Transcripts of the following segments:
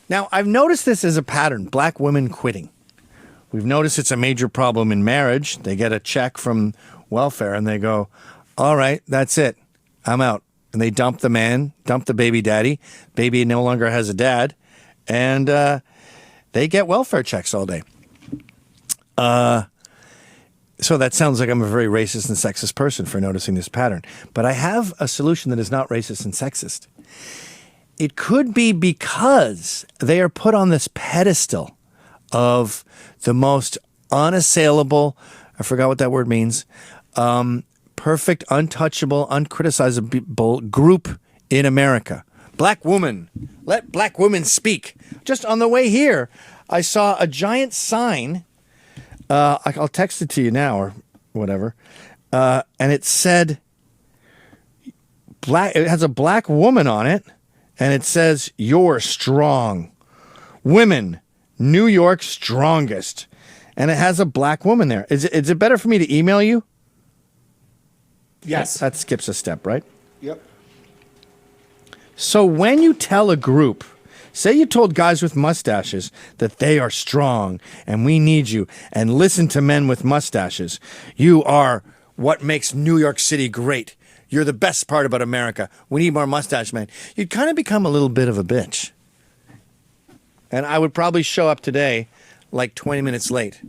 Now, I've noticed this as a pattern, black women quitting. We've noticed it's a major problem in marriage. They get a check from welfare and they go, all right, that's it. I'm out. And they dump the man, dump the baby daddy. Baby no longer has a dad. And they get welfare checks all day. So that sounds like I'm a very racist and sexist person for noticing this pattern. But I have a solution that is not racist and sexist. It could be because they are put on this pedestal of the most unassailable, I forgot what that word means, perfect, untouchable, uncriticizable group in America. Black woman. Let black women speak. Just on the way here, I saw a giant sign. I'll text it to you now or whatever. And it said, it has a black woman on it. And it says, "You're strong. Women, New York's strongest." And it has a black woman there. Is it better for me to email you? Yes. That skips a step, right? Yep. So when you tell a group, say you told guys with mustaches that they are strong and we need you, and listen to men with mustaches, you are what makes New York City great. You're the best part about America. We need more mustache men. You'd kind of become a little bit of a bitch. And I would probably show up today like 20 minutes late.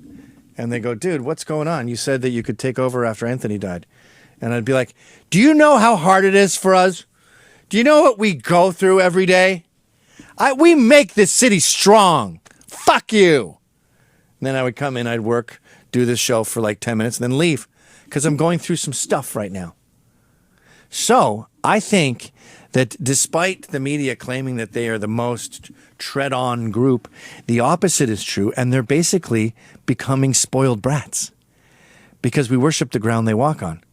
And they go, dude, what's going on? You said that you could take over after Anthony died. And I'd be like, do you know how hard it is for us? Do you know what we go through every day? We make this city strong. Fuck you. And then I would come in, I'd work, do this show for like 10 minutes, and then leave. Because I'm going through some stuff right now. So I think that despite the media claiming that they are the most tread-on group, the opposite is true, and they're basically becoming spoiled brats because we worship the ground they walk on.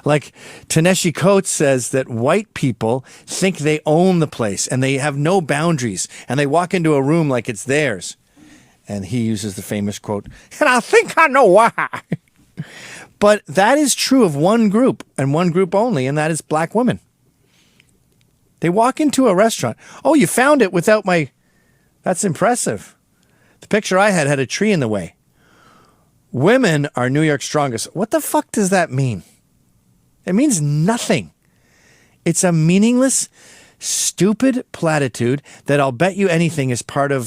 Like Ta-Nehisi Coates says that white people think they own the place and they have no boundaries and they walk into a room like it's theirs. And he uses the famous quote, "And I think I know why." But that is true of one group and one group only, and that is black women. They walk into a restaurant. Oh, you found it without my... That's impressive. The picture I had a tree in the way. Women are New York's strongest. What the fuck does that mean? It means nothing. It's a meaningless, stupid platitude that I'll bet you anything is part of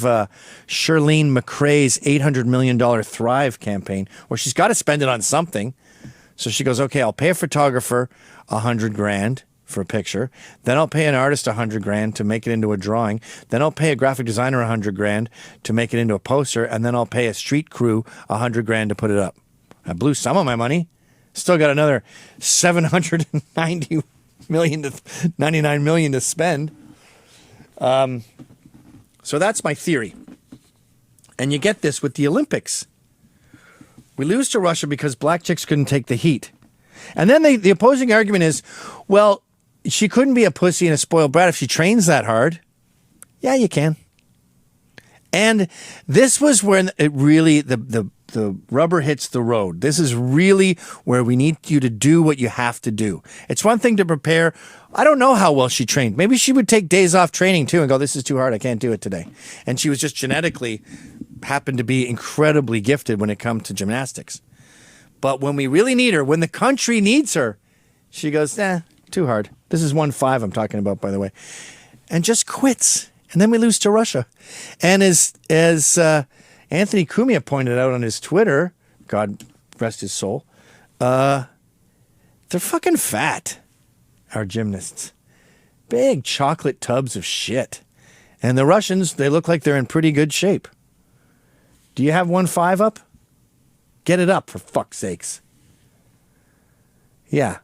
Shirlene McRae's $800 million Thrive campaign, where she's got to spend it on something. So she goes, okay, I'll pay a photographer $100,000 for a picture. Then I'll pay an artist $100,000 to make it into a drawing. Then I'll pay a graphic designer $100,000 to make it into a poster. And then I'll pay a street crew $100,000 to put it up. I blew some of my money. Still got another $790 million to $99 million to spend. So that's my theory. And you get this with the Olympics. We lose to Russia because black chicks couldn't take the heat. And then the opposing argument is, well, she couldn't be a pussy and a spoiled brat if she trains that hard. Yeah, you can. And this was when it really, the rubber hits the road. This is really where we need you to do what you have to do. It's one thing to prepare. I don't know how well she trained. Maybe she would take days off training too and go, this is too hard. I can't do it today. And she was just genetically happened to be incredibly gifted when it comes to gymnastics. But when we really need her, when the country needs her, she goes, too hard. This is 1-5 I'm talking about, by the way. And just quits. And then we lose to Russia. And as Anthony Cumia pointed out on his Twitter, God rest his soul, they're fucking fat, our gymnasts. Big chocolate tubs of shit. And the Russians, they look like they're in pretty good shape. Do you have 1-5 up? Get it up, for fuck's sakes. Yeah.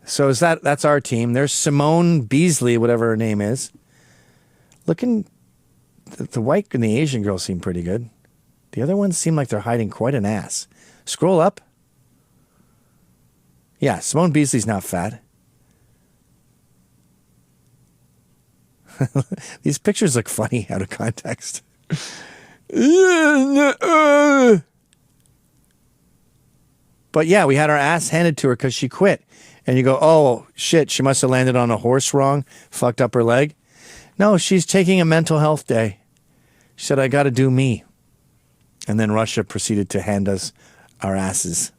So that's our team. There's Simone Beasley, whatever her name is. Looking, the white and the Asian girls seem pretty good. The other ones seem like they're hiding quite an ass. Scroll up. Yeah, Simone Beasley's not fat. These pictures look funny out of context. But yeah, we had our ass handed to her because she quit. And you go, oh, shit, she must have landed on a horse wrong, fucked up her leg. No, she's taking a mental health day. She said, I got to do me. And then Russia proceeded to hand us our asses.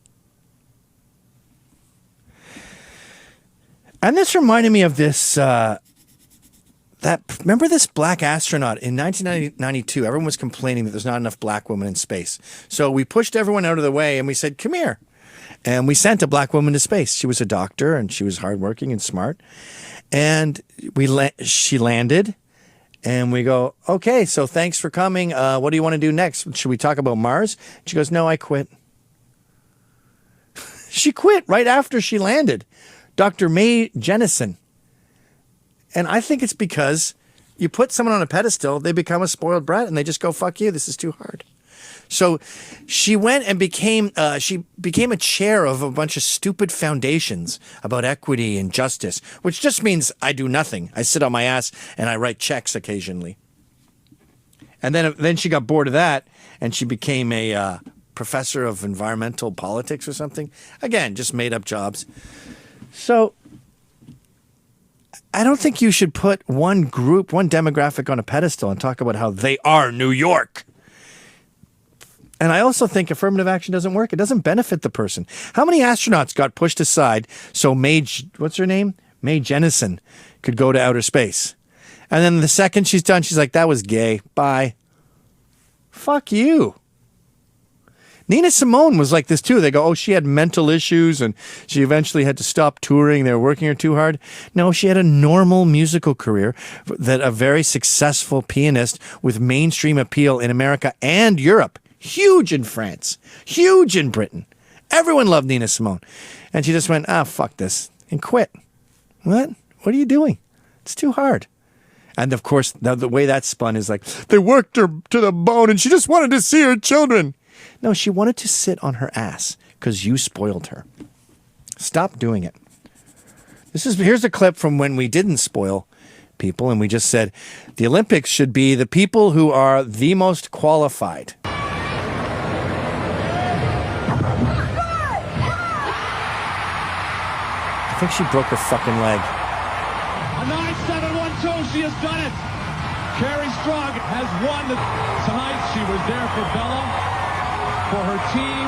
And this reminded me of this, remember this black astronaut in 1992? Everyone was complaining that there's not enough black women in space. So we pushed everyone out of the way and we said, come here. And we sent a black woman to space. She was a doctor and she was hardworking and smart. And she landed and we go, okay, so thanks for coming. What do you want to do next? Should we talk about Mars? She goes, no, I quit. She quit right after she landed. Dr. Mae Jennison. And I think it's because you put someone on a pedestal, they become a spoiled brat and they just go, fuck you, this is too hard. So she went and became a chair of a bunch of stupid foundations about equity and justice, which just means I do nothing. I sit on my ass and I write checks occasionally. And then she got bored of that and she became a professor of environmental politics or something. Again, just made up jobs. So I don't think you should put one group, one demographic on a pedestal and talk about how they are New York. And I also think affirmative action doesn't work. It doesn't benefit the person. How many astronauts got pushed aside so what's her name? Mae Jennison could go to outer space? And then the second she's done, she's like, that was gay. Bye. Fuck you. Nina Simone was like this too. They go, oh, she had mental issues and she eventually had to stop touring. They were working her too hard. No, she had a normal musical career, that a very successful pianist with mainstream appeal in America and Europe. Huge in France, huge in Britain. Everyone loved Nina Simone. And she just went, fuck this, and quit. What? What are you doing? It's too hard. And of course, the way that spun is like, they worked her to the bone and she just wanted to see her children. No, she wanted to sit on her ass because you spoiled her. Stop doing it. Here's a clip from when we didn't spoil people and we just said the Olympics should be the people who are the most qualified. I think she broke her fucking leg. A 9-7-1-2, she has done it. Carrie Strug has won tonight. She was there for Bella, for her team,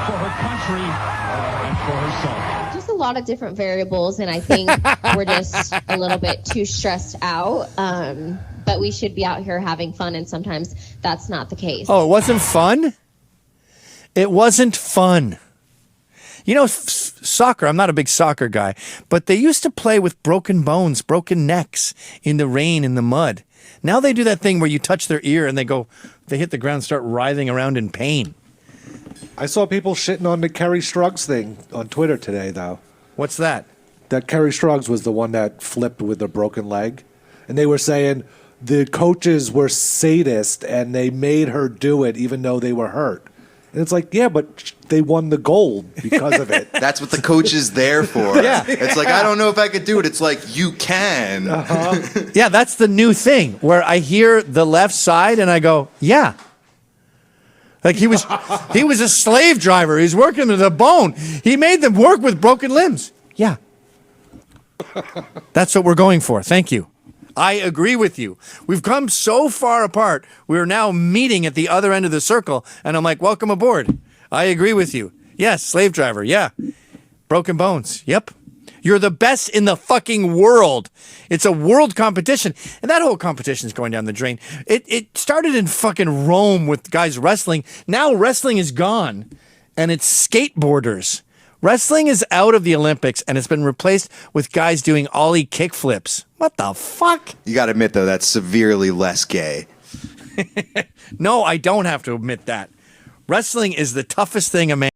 for her country, and for herself. Just a lot of different variables, and I think we're just a little bit too stressed out. But we should be out here having fun, and sometimes that's not the case. Oh, it wasn't fun? It wasn't fun. You know, soccer, I'm not a big soccer guy, but they used to play with broken bones, broken necks in the rain, in the mud. Now they do that thing where you touch their ear and they hit the ground and start writhing around in pain. I saw people shitting on the Kerry Struggs thing on Twitter today, though. What's that? That Kerry Struggs was the one that flipped with a broken leg. And they were saying the coaches were sadists and they made her do it even though they were hurt. And it's like, yeah, but they won the gold because of it. That's what the coach is there for. Yeah. It's like, I don't know if I could do it. It's like, you can. Uh-huh. Yeah, that's the new thing where I hear the left side and I go, yeah. Like he was a slave driver. He's working to the bone. He made them work with broken limbs. Yeah. That's what we're going for. Thank you. I agree with you. We've come so far apart. We're now meeting at the other end of the circle. And I'm like, welcome aboard. I agree with you. Yes, slave driver. Yeah. Broken bones. Yep. You're the best in the fucking world. It's a world competition. And that whole competition is going down the drain. It started in fucking Rome with guys wrestling. Now wrestling is gone. And it's skateboarders. Wrestling is out of the Olympics and it's been replaced with guys doing ollie kickflips. What the fuck? You got to admit, though, that's severely less gay. No, I don't have to admit that. Wrestling is the toughest thing a man